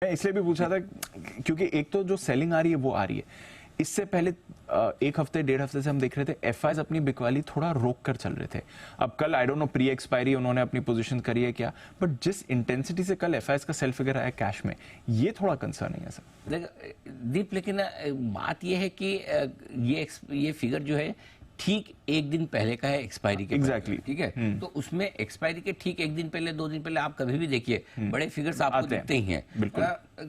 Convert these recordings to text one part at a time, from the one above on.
मैं इसलिए भी पूछा था क्योंकि एक तो जो सेलिंग आ रही है वो आ रही है, इससे पहले एक हफ्ते डेढ़ हफ्ते से हम देख रहे थे एफआईज अपनी बिकवाली थोड़ा रोक कर चल रहे थे। अब कल I don't know pre expiry उन्होंने अपनी पोजीशन करी है क्या, बट जिस इंटेंसिटी से कल एफआईज का सेल फिगर आया कैश में, ये थोड़ा कंसर्न है सर। दीप, लेकिन बात ये है कि ये फिगर जो है ठीक एक दिन पहले का है एक्सपायरी के। एग्जैक्टली ठीक है, तो उसमें एक्सपायरी के ठीक एक दिन पहले 2 दिन पहले आप कभी भी देखिए बड़े फिगर्स आपको दिखते ही हैं।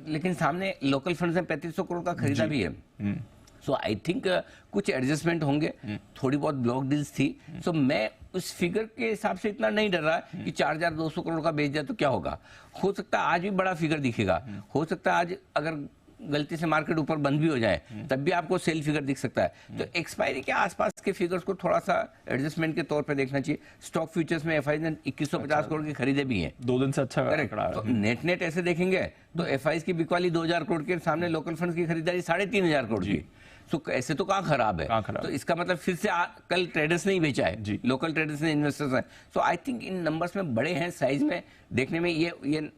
लेकिन सामने लोकल फंड्स में 3500 करोड़ का खरीदा भी है। सो आई थिंक कुछ एडजस्टमेंट होंगे, थोड़ी बहुत ब्लॉक डील्स थी। सो मैं उस फिगर के हिसाब से इतना नहीं डर रहा कि 4200 करोड़ का बेच जाए तो क्या होगा। हो सकता है आज भी बड़ा फिगर दिखेगा, हो सकता है आज अगर गलती से मार्केट ऊपर बंद भी हो जाए तब भी आपको सेल फिगर दिख सकता है। तो एक्सपायरी के आसपास के फिगर्स को थोड़ा सा एडजस्टमेंट के तौर पे देखना चाहिए। स्टॉक फ्यूचर्स में एफआई ने 2150 करोड़ की खरीदे भी हैं, 2 दिन से अच्छा तो नेट ऐसे देखेंगे तो एफआई की बिकवाली 2000 करोड़ के सामने लोकल फंड्स की खरीदारी 3500 करोड़ की। तो ऐसे तो कहाँ खराब है, तो इसका मतलब फिर से कल ट्रेडर्स ने ही बेचा है, लोकल ट्रेडर्स ने, इन्वेस्टर्स हैं। सो आई थिंक इन नंबर्स में बड़े हैं, साइज में देखने में ये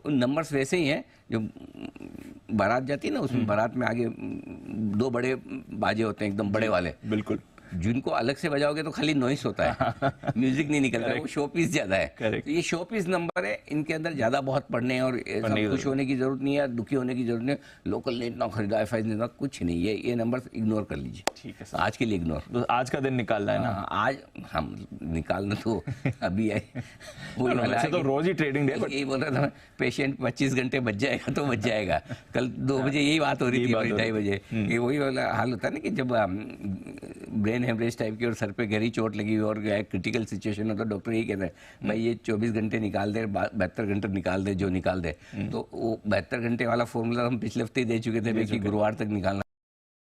नंबर्स वैसे ही हैं जो बारात जाती है ना, उसमें बारात में आगे 2 बड़े बाजे होते हैं एकदम बड़े वाले, बिल्कुल, जिनको अलग से बजाओगे तो खाली नॉइस होता है, म्यूजिक नहीं निकलता, वो शो पीस ज्यादा है। तो ये शो पीस नंबर है, इनके अंदर ज्यादा बहुत पढ़ने और खुश होने की जरूरत नहीं है, दुखी होने की जरूरत नहीं है। लोकल ने इतना खरीदा, एफआई ने इतना, कुछ नहीं, ये नंबर इग्नोर कर लीजिए। ठीक है, आज के लिए इग्नोर। तो आज का दिन निकालना है ना, आज हम निकालना तो अभी है, तो रोज ही ट्रेडिंग डे, यही बोल रहा था पेशेंट 25 घंटे बच जाएगा तो बच जाएगा। कल 2 बजे यही बात हो रही थी, 2:30 बजे। ये वही वाला हाल होता है ना कि जब ब्रेन हेमरेज टाइप की और सर पे गहरी चोट लगी हुई और क्रिटिकल सिचुएशन हो तो डॉक्टर यही कहता है भाई ये 24 घंटे निकाल दे, 72 घंटे निकाल दे, जो निकाल दे। तो वो 72 घंटे वाला फॉर्मूला हम पिछले हफ्ते ही दे चुके थे कि गुरुवार तक निकालना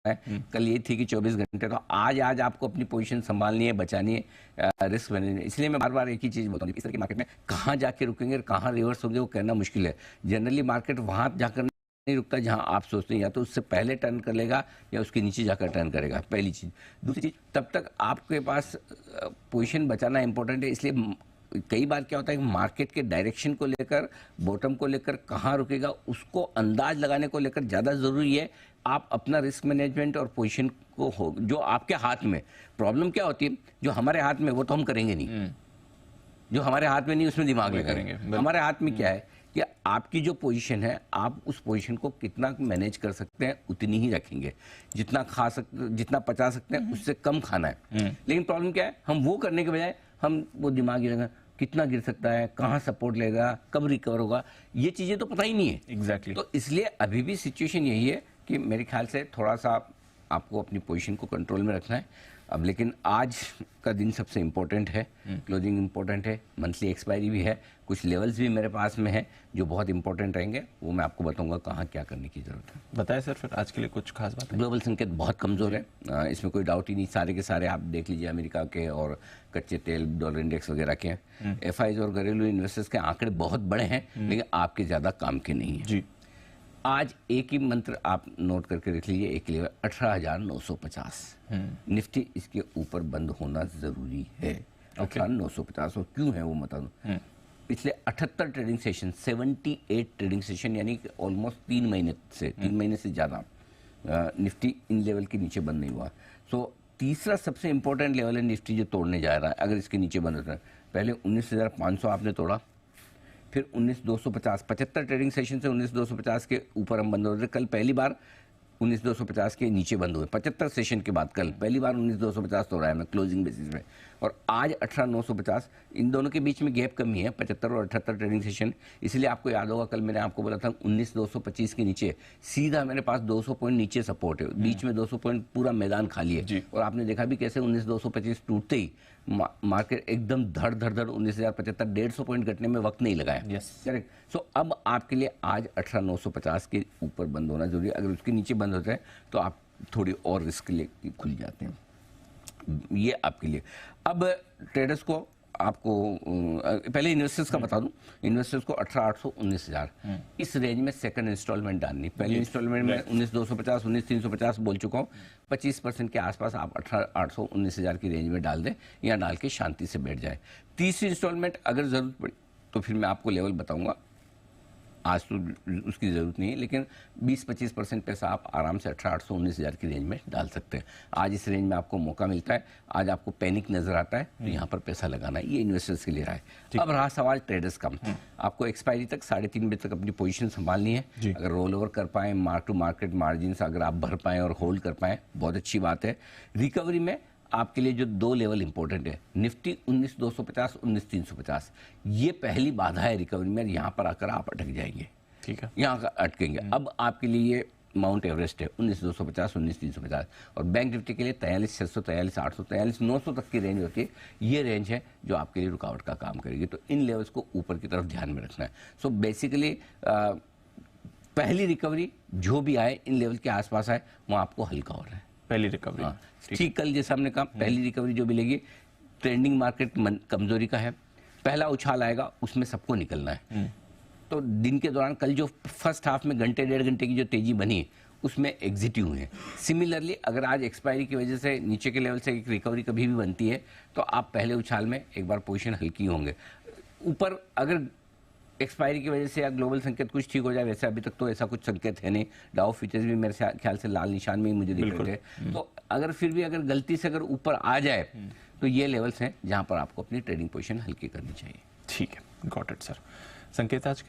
है। कल ये थी कि 24 घंटे। तो आज आपको अपनी पोजीशन संभालनी है, बचानी है, रिस्क मैनेजमेंट। इसलिए मैं बार बार एक ही चीज बोलता हूँ, इस तरह की मार्केट में कहाँ जाके रुकेंगे और कहाँ रिवर्स होंगे वो कहना मुश्किल है। जनरली मार्केट वहाँ जाकर नहीं रुकता जहां आप सोचते हैं, या तो उससे पहले टर्न कर लेगा या उसके नीचे जाकर टर्न करेगा, पहली चीज। दूसरी चीज, तब तक आपके पास पोजीशन बचाना इंपॉर्टेंट है। इसलिए कई बार क्या होता है कि मार्केट के डायरेक्शन को लेकर, बॉटम को लेकर कहाँ रुकेगा उसको अंदाज लगाने को लेकर ज़्यादा ज़रूरी है आप अपना रिस्क मैनेजमेंट और पोजीशन को हो जो आपके हाथ में। प्रॉब्लम क्या होती है, जो हमारे हाथ में वो तो हम करेंगे नहीं, जो हमारे हाथ में नहीं उसमें दिमाग लगाएंगे। हमारे हाथ में क्या है कि आपकी जो पोजीशन है, आप उस पोजीशन को कितना मैनेज कर सकते हैं उतनी ही रखेंगे। जितना खा सकते, जितना पचा सकते हैं उससे कम खाना है। लेकिन प्रॉब्लम क्या है, हम वो करने के बजाय हम वो दिमाग ही कितना गिर सकता है, कहाँ सपोर्ट लेगा, कब रिकवर होगा, ये चीजें तो पता ही नहीं है। एग्जैक्टली। तो इसलिए अभी भी सिचुएशन यही है कि मेरे ख्याल से थोड़ा सा आपको अपनी पोजीशन को कंट्रोल में रखना है। अब लेकिन आज का दिन सबसे इम्पोर्टेंट है, क्लोजिंग इम्पोर्टेंट है, मंथली एक्सपायरी भी है, कुछ लेवल्स भी मेरे पास में है जो बहुत इंपॉर्टेंट रहेंगे, वो मैं आपको बताऊंगा कहाँ क्या करने की जरूरत है। बताएं सर फिर आज के लिए कुछ खास बात है। ग्लोबल संकेत बहुत कमजोर है, इसमें कोई डाउट ही नहीं। सारे के सारे आप देख लीजिए, अमेरिका के और कच्चे तेल, डॉलर इंडेक्स वगैरह के एफआईज और घरेलू इन्वेस्टर्स के आंकड़े बहुत बड़े हैं, लेकिन आपके ज्यादा काम के नहीं है जी। आज एक ही मंत्र आप नोट करके रख लीजिए, एक लेवल 18,950। निफ्टी इसके ऊपर बंद होना जरूरी है, 18,950। और क्यों है वो बता दूं। पिछले 78 ट्रेडिंग सेशन, 78 ट्रेडिंग सेशन, यानी कि ऑलमोस्ट 3 महीने से ज्यादा निफ्टी इन लेवल के नीचे बंद नहीं हुआ। सो तीसरा सबसे इंपॉर्टेंट लेवल है निफ्टी जो तोड़ने जा रहा है, अगर इसके नीचे बंद होता है। पहले 19,500 आपने तोड़ा, फिर 19,250, 75 ट्रेडिंग सेशन से 19,250 के ऊपर हम बंद हो रहे थे। कल पहली बार 19,250 के नीचे बंद हुए, 75 सेशन के बाद कल पहली बार 19,250 तोड़ा है मैं क्लोजिंग बेसिस में, और आज 18,950। इन दोनों के बीच में गैप कमी है, 75 और 78 ट्रेडिंग सेशन। इसलिए आपको याद होगा कल मैंने आपको बोला था 19,225 के नीचे सीधा मेरे पास 200 पॉइंट नीचे सपोर्ट है, बीच में 200 पॉइंट पूरा मैदान खाली है। और आपने देखा भी कैसे 19,225 टूटते ही मार्केट एकदम धड़ 19,075, 150 पॉइंट घटने में वक्त नहीं लगाया। करेक्ट। सो अब आपके लिए आज 18,950 के ऊपर बंद होना जरूरी है। अगर उसके नीचे बंद होता है तो आप थोड़ी और रिस्क ले खुल जाते हैं, ये आपके लिए। अब ट्रेडर्स को आपको पहले इन्वेस्टर्स का बता दूं, इन्वेस्टर्स को 18,800, 19,000 इस रेंज में सेकंड इंस्टॉलमेंट डालनी। पहले इंस्टॉलमेंट में 19,250, 19,350 बोल चुका हूं, 25% के आसपास आप 18,800, 19,000 की रेंज में डाल दें, या डाल के शांति से बैठ जाए। तीसरी इंस्टॉलमेंट अगर जरूरत पड़ी तो फिर मैं आपको लेवल बताऊंगा आज तो उसकी ज़रूरत नहीं है, लेकिन 20-25% पैसा आप आराम से 18,819,000 की रेंज में डाल सकते हैं। आज इस रेंज में आपको मौका मिलता है, आज आपको पैनिक नज़र आता है तो यहाँ पर पैसा लगाना है, ये इन्वेस्टर्स के लिए रहा है। अब रहा सवाल ट्रेडर्स का, आपको एक्सपायरी तक 3:30 बजे तक अपनी पोजीशन संभालनी है। अगर रोल ओवर कर पाएँ, मार्क टू मार्केट मार्जिन अगर आप भर पाएँ और होल्ड कर पाएँ, बहुत अच्छी बात है। रिकवरी में आपके लिए जो 2 लेवल इंपॉर्टेंट है, निफ्टी 19,250, 19,350, ये पहली बाधा है रिकवरी में, यहाँ पर आकर आप अटक जाएंगे, ठीक है, यहाँ अटकेंगे। अब आपके लिए ये माउंट एवरेस्ट है 19,250, 19,350, और बैंक निफ्टी के लिए 43,600, 43,800, 43,900 तक की रेंज होती है। ये रेंज है जो आपके लिए रुकावट का काम करेगी, तो इन लेवल्स को ऊपर की तरफ ध्यान में रखना है। सो बेसिकली पहली रिकवरी जो भी आए इन लेवल के आसपास आए, वो आपको हल्का हो रहा है, पहली रिकवरी। हाँ, ठीक, कल जैसा हमने कहा पहली रिकवरी जो मिलेगी, ट्रेंडिंग मार्केट कमजोरी का है, पहला उछाल आएगा उसमें सबको निकलना है। तो दिन के दौरान कल जो फर्स्ट हाफ में घंटे 1.5 घंटे की जो तेजी बनी उसमें एग्जिट हुए हैं। सिमिलरली अगर आज एक्सपायरी की वजह से नीचे के लेवल से एक रिकवरी कभी भी बनती है तो आप पहले उछाल में एक बार पोजीशन हल्की होंगे। ऊपर अगर एक्सपायरी की वजह से या ग्लोबल संकेत कुछ ठीक हो जाए, वैसे अभी तक तो ऐसा कुछ संकेत है नहीं। डाउ फ्यूचर्स भी मेरे ख्याल से लाल निशान में ही मुझे दिख रहे थे। तो अगर फिर भी अगर गलती से अगर ऊपर आ जाए तो ये लेवल्स हैं जहां पर आपको अपनी ट्रेडिंग पोजीशन हल्की करनी चाहिए। ठीक है, गॉट इट सर। संकेत आज